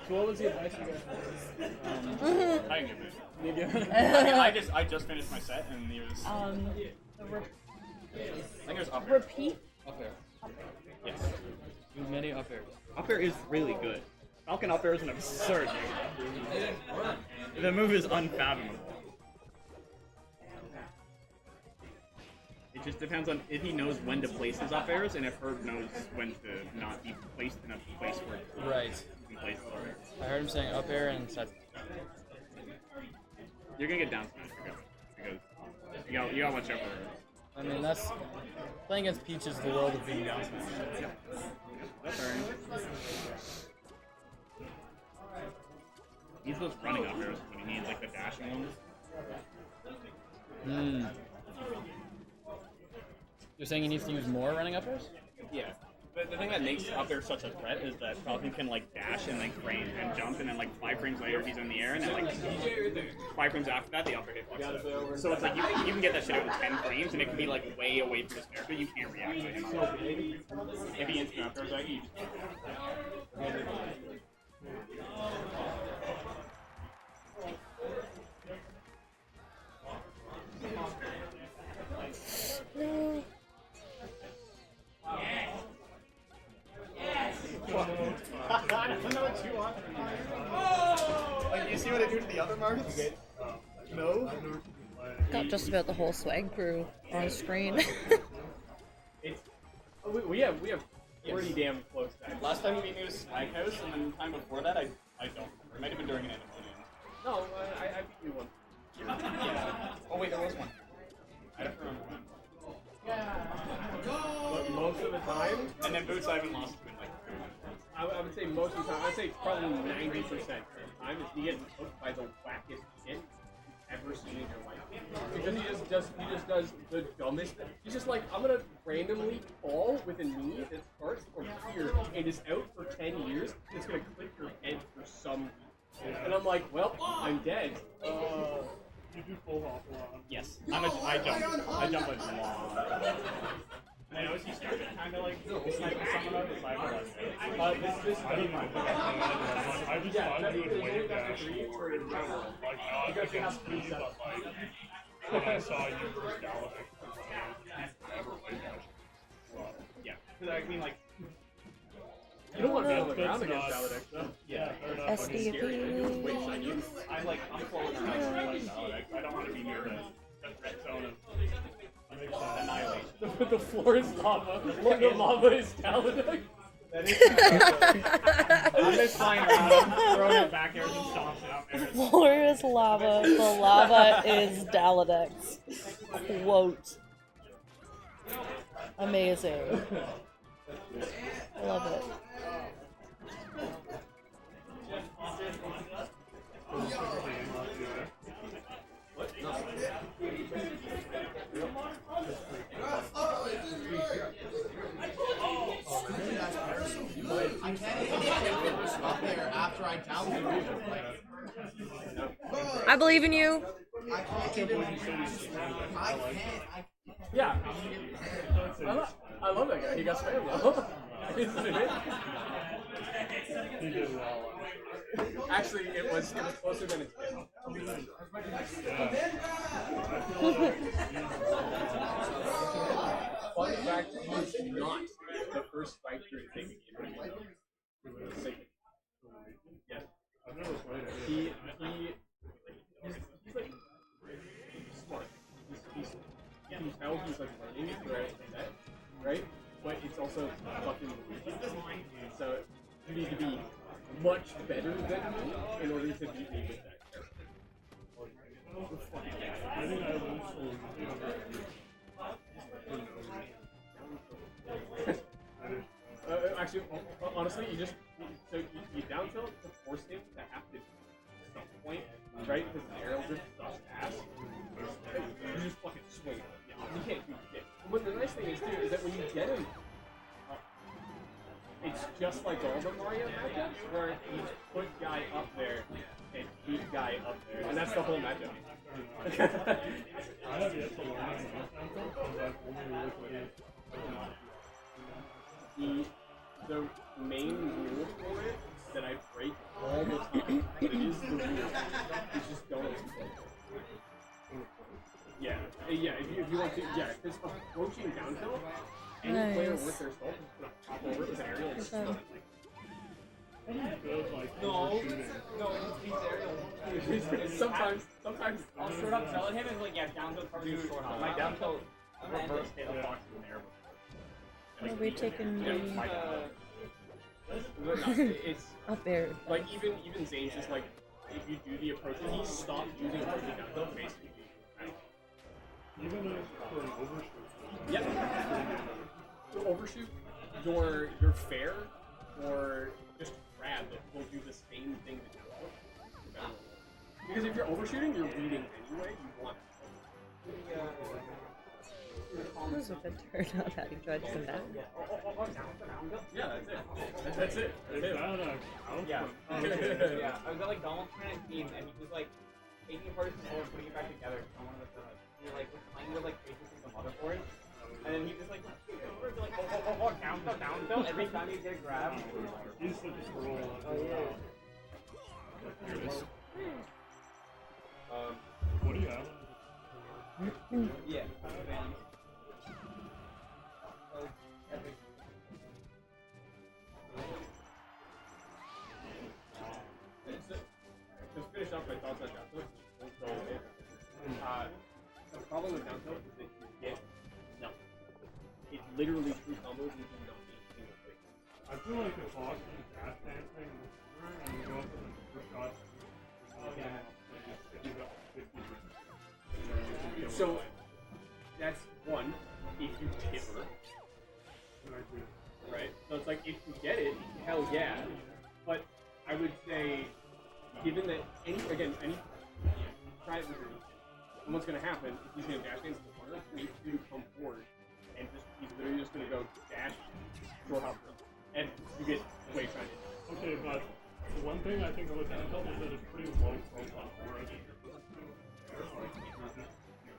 So what was the advice you got? I didn't give it. I just finished my set and he was. I think it was up air. Repeat. Up air. Yes. Too many up airs. Up air is really good. Falcon up air is an absurd move. The move is unfathomable. It just depends on if he knows when to place his up airs and if Herb knows when to not be placed in a place where he can place his up air. I heard him saying up air and set. You're gonna get down smash because you gotta watch out for Herb. I mean, that's playing against Peach is the world of being down smash. That's alright. He's those running up airs when he needs like the dashing ones. You're saying he needs to use more running up airs? Yeah. The thing that makes up air such a threat is that Falcon can like dash and like frame and jump, and then like 5 frames later he's in the air, and then like 5 frames after that the up air hit fucks. So it's like you can get that shit out in 10 frames, and it can be like way away from his character. You can't react to him. If he instant up airs at you, No. like you see what I do to the other marks? No. Got just about the whole swag crew on screen. We have pretty damn close time. Last time we knew Swag House, and then the time before that, I don't remember. It might have been during an Antimonium. No, I beat you one. Yeah. Oh wait, there was one. I don't remember when. But most of the time, And then Boots I haven't lost to in like I would say most of the time, I'd say probably 90% of the time is he gets hooked by the wackest shit you've ever seen in your life. Because he just does the dumbest. He's just like, I'm gonna randomly fall with a knee that starts from here and is out for 10 years. And it's gonna clip your head for some reason. And I'm like, well, I'm dead. You do full hop a lot. yes. I jump like a lot. And I always started kind of like sniping someone out if I was This I don't mind. I just thought you would wave dash more. Like, not against me, but like, when I saw you versus Gallagher, never wave dash. yeah. Because I mean like you don't want to be on the That's ground against not- Valadex, though. yeah. SDB. Wait, shiny. I'm falling around like Alex. I don't want to be near the threat zone of annihilation. The floor is lava. The lava is Valadex. That is I'm just flying around, throwing it back there and stomps it up there. Floor is lava. The lava is Daladex. Quote. Amazing. I love it. I can't stop there after I download it. I believe in you. I can't. Yeah. I love that guy. He got spammed though. He did well. Actually, it was closer than it's been. Fun fact, he's not the first strike through to take a game. Yeah. I've never played it. He's like smart. You can tell he's like learning it throughout the set, right? But it's also fucking weird. So you need to be much better than me in order to beat me with that character. I think I lose Actually, honestly, you down tilt to force him to have to stop point, right? Because the aerial just sucks ass. You just fucking swing. You can't do shit. But the nice thing is too is that when you get him, it's just like all the Mario matchups where you put guy up there and keep guy up there, and that's the whole matchup. I have yet to learn this because I've only really played The main rule for it that I break all He's just going to Yeah, if you want to, because approaching down tilt, any player worth their salt is going to pop over with an aerial and stuff. No, he's aerial. Sometimes. I'll short up selling him and like, yeah, down tilt covers the short hop. My down tilt reverse hit a fox in there. Are we taking the It's up air? like even Zane's just like if you do the approaching, he stopped using approaching down tilt basically. Even for an overshoot. Yeah. To overshoot, your fair or just grab that will do the same thing that down tilt. Because if you're overshooting, you're reading anyway. You want. That was a good turn out how he tried to come back. Yeah, that's it. Yeah. Yeah. I was at like Donald's trying to team, and he was like taking apart his controller, putting it back together. On one of the he like was playing with like basically the motherboard, and then he just like down tilt every time he get a grab. He's such a troll. Oh yeah. What do you have? Yeah. To finish off my thoughts on down tilt, the problem with down tilt is that you get nothing. It literally through combos you do not need a single thing. I feel like if Fox is gas dancing in the corner and you go up with a super shot, you got 50%. So that's one, if you tipper. Right? So it's like if you get it, hell yeah. But I would say given that any try it with your and what's gonna happen is he's gonna dash into the corner, wait for you to come forward, and he's literally just gonna go dash, short hop, and you get way trying to. Okay, but the one thing I think about down tilt is that it's pretty low profile for us.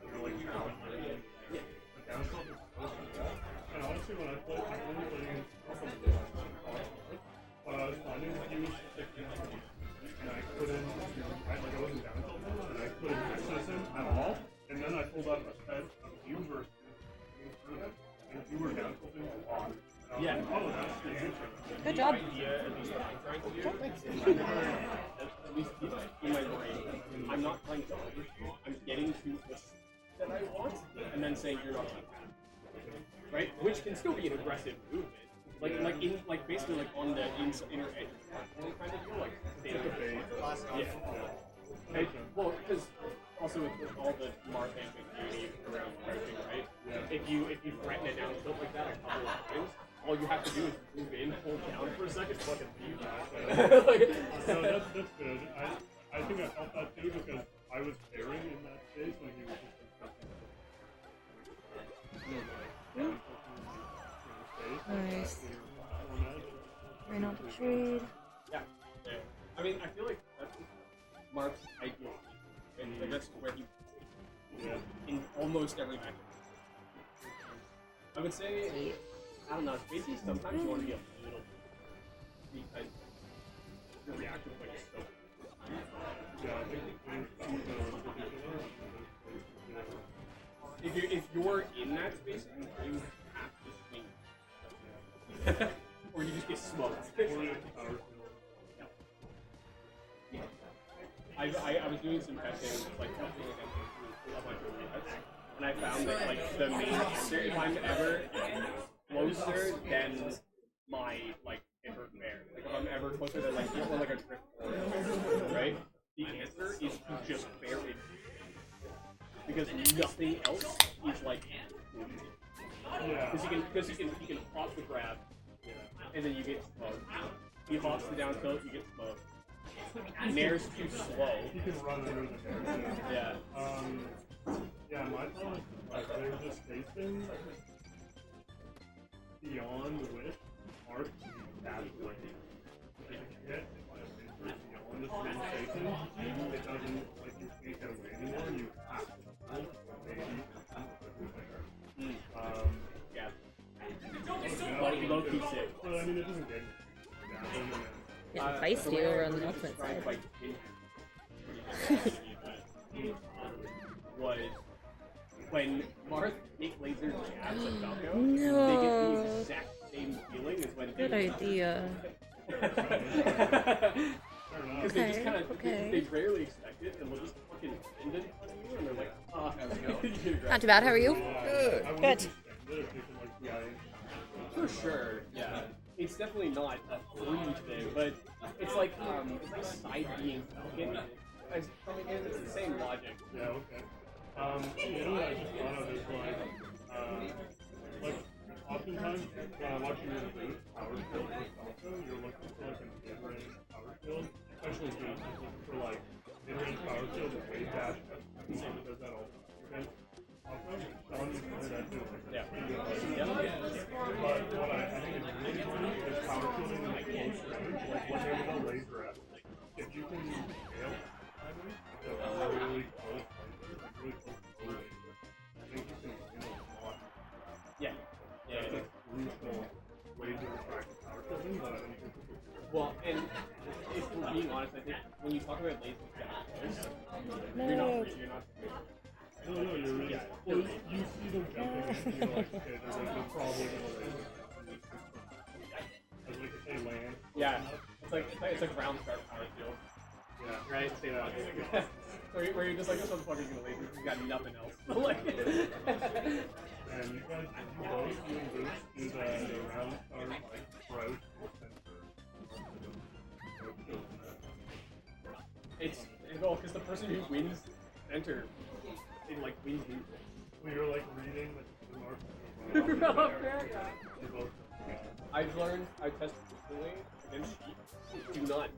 You're like challenging. The down tilt is so small. And honestly, when I played, I only played against a couple of players. But I was finding that he was sticking up, and I couldn't, I wasn't down tilting him, and I couldn't access him at all. And then I pulled up a set of you versus and you were down tilting a lot. Yeah. Oh, that's the answer. Good job. At least what I'm trying to do, at least in my brain, I'm not trying to overshoot. I'm getting to the that I want, and then saying you're not like that. Right? Which can still be an aggressive movement. Like basically like on the inner edge of the platform kind of deal, like yeah. And, well, because also with all the Marth ambiguity around crouching, right? Yeah. If you threaten it down tilt like that a couple of times, all you have to do is move in, hold down for a second, fucking leave. No, that's good. I think I felt that too because I was pairing in that space when he was just Nice. Ran out the trade. Yeah. I mean, I feel like that's Mark's ideal. And like, that's where he in almost every match. I would say, I don't know, basically sometimes you want to be a little because your reaction point is so if you're in that space, you have to swing. Or you just get smoked. I was doing some testing, like testing against a bunch of resets, and I found that like the main answer, if I'm ever closer than my like hurb bear, like if I'm ever closer than like or like a drift board, right? The answer is to just bear it because nothing else is like because he can pop the grab and then you get smoked. He hops the down tilt, you get smoked. Nair's too slow. You can run under the nair. Yeah. Yeah, my thought is like there's a spacing beyond which Mark that way. If you get beyond the spacing, it doesn't like you can't get away anymore. You have to pull maybe everything. Yeah. Low key sick. Well, I mean, it doesn't get Getting feisty over on the ultimate side. was when Marth take laser jabs at Falco, No. they get the exact same feeling as when Good idea. Because they just kind of, Okay. they rarely expect it, and they'll just fucking end it on you, and they're like, oh, Not too bad. How are you? Good. Good. For sure, yeah. It's definitely not a free thing, but it's like side being Falcon. I mean, it's the same logic. Yeah, okay. You know what I just thought of is like oftentimes when I watch you in a booth, power field with Falco, you're looking for like a mid-range power field, especially booth, you're looking for like mid-range power field with wave dash. That's the same that does that all against Falco. Sean used to do that too. Yeah. But what I think is really funny is power fielding in like close range, like when they're with a laser at. If you can scale timing, really close laser, like really close to laser, I think you can handle a lot. Yeah. Yeah. It's a crucial way to attract power fielding, but I think it's Well, and if we're being honest, I think when you talk about lasers down close, you're not. no, you're really. Well, you see them jumping and you're like, okay, they're probably gonna laser. As like if they land. Yeah. It's like round start power field. Yeah. Right? Same logic. where you're just like, this motherfucker's gonna laser, he's got nothing else. Like, And you guys, you both, you and Bruce, do the round start like approach it's well, because the person who wins center, it like wins neutral. when you're like reading the mark. You both. I've learned, I've tested differently against sheep. Do not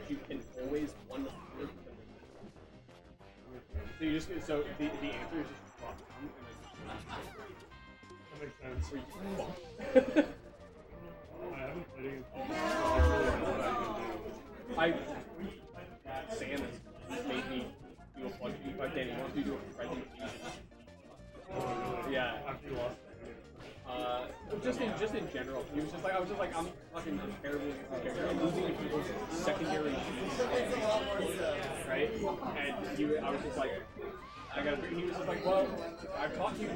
you can always one flip. So you just so the answer is just drop down and then That makes sense. where you just I haven't played against people, so I really don't know what I can do. Sam has made me do a plug deep. But Danny wants me to do a presentation. Yeah. After you lost. Just in general, he was just like, I was just like, I'm fucking terrible against this character. I'm losing to people's secondary keys, right? And I was just like, he was just like, well, I've taught you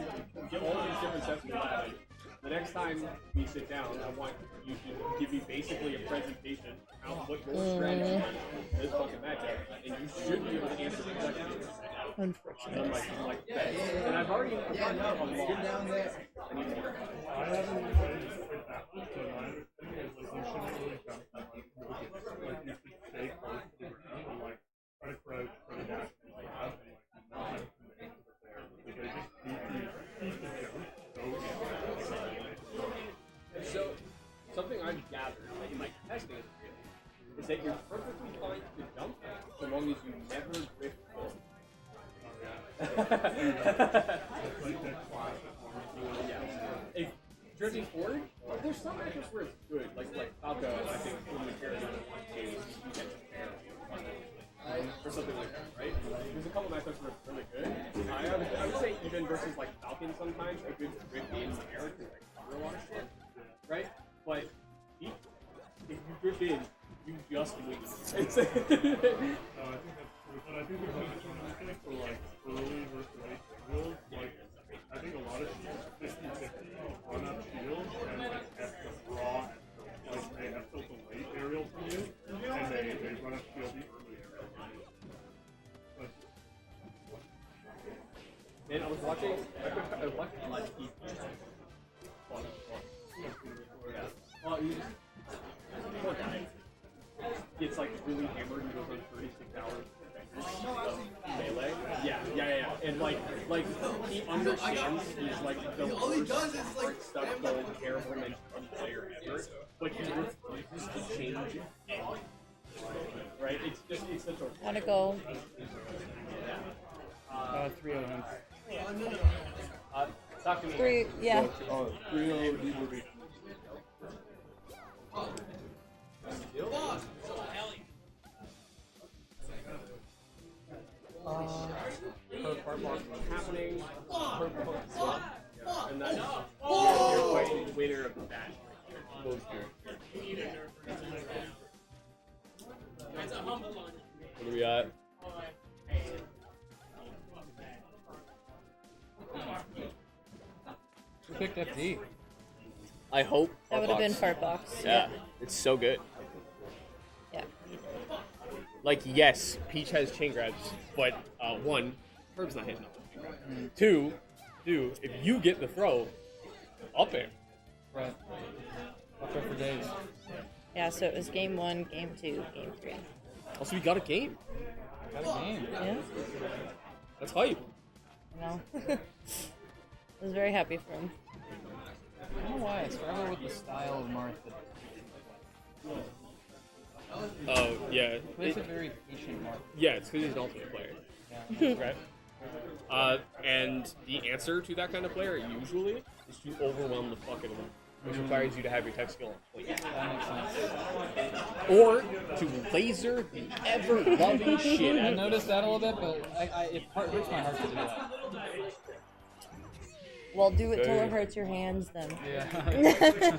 all these different sets of strategy. The next time we sit down, I want you to give me basically a presentation of what your strategy is in this fucking matchup, and you should be able to answer the question. Unfortunately. I'm like, and I've already done a lot down there. I need more. I haven't really played that much, but my understanding is like you shouldn't really jump that much. Like you should stay close to the ground and like try to crouch, try to dash and like that, and like not have to make it there. Because they just beat the jump so easily. So, something I've gathered in my testing is that you're perfectly fine to jump so long as you never drift forward. If drifting forward, there's some matches where it's good, like Falco, I think, when the character you get to fair or something like that, right? There's a couple matchups where it's really good. I would say even versus like Falcon sometimes, a good drift in the air can like cover a lot of shit, right? But if you drift in, you just lose. No, I think that's true, but I think the question is for like early versus late singles, like I think a lot of teams 50-50 run up shields and like have to draw like they have built a late aerial from you and they run up shield the early aerial from you. But And I was watching a lot of people. Yeah. Well, poor guy gets like really hammered and goes on 36 hours of melee. Yeah. And like he understands he's like the worst hard stuck gold terrible mentality player ever, but he refuses to change it. Right? It's such a How'd it go? 3-0 him. talk to me. 3, yeah. 3-0 he will be. Her fartbox happening. Her box. And that's your waiter of the batch. Both here. That's a humble we got? Who picked FD? I hope. That would have been Fartbox. fartbox. Yeah, it's so good. Yeah. Like, yes, Peach has chain grabs, but one, Herb's not hitting up. Two, if you get the throw, up there. Right. Up there for days. Yeah, so it was game 1, game 2, game 3. Also, we got a game. Got a game. Yeah. That's hype. I know. I was very happy for him. I don't know why I struggle with the style of Martha. Oh, yeah. He's a very patient Martha. Yeah, it's because he's an ultimate player. Yeah. Right? And the answer to that kind of player, usually, is to overwhelm the fuck out of him, which requires you to have your tech skill on point. That makes sense. Or to laser the ever-loving shit I out of him. noticed that a little bit, but it hurts my heart to do that. Well, do it till it hurts your hands then. Yeah.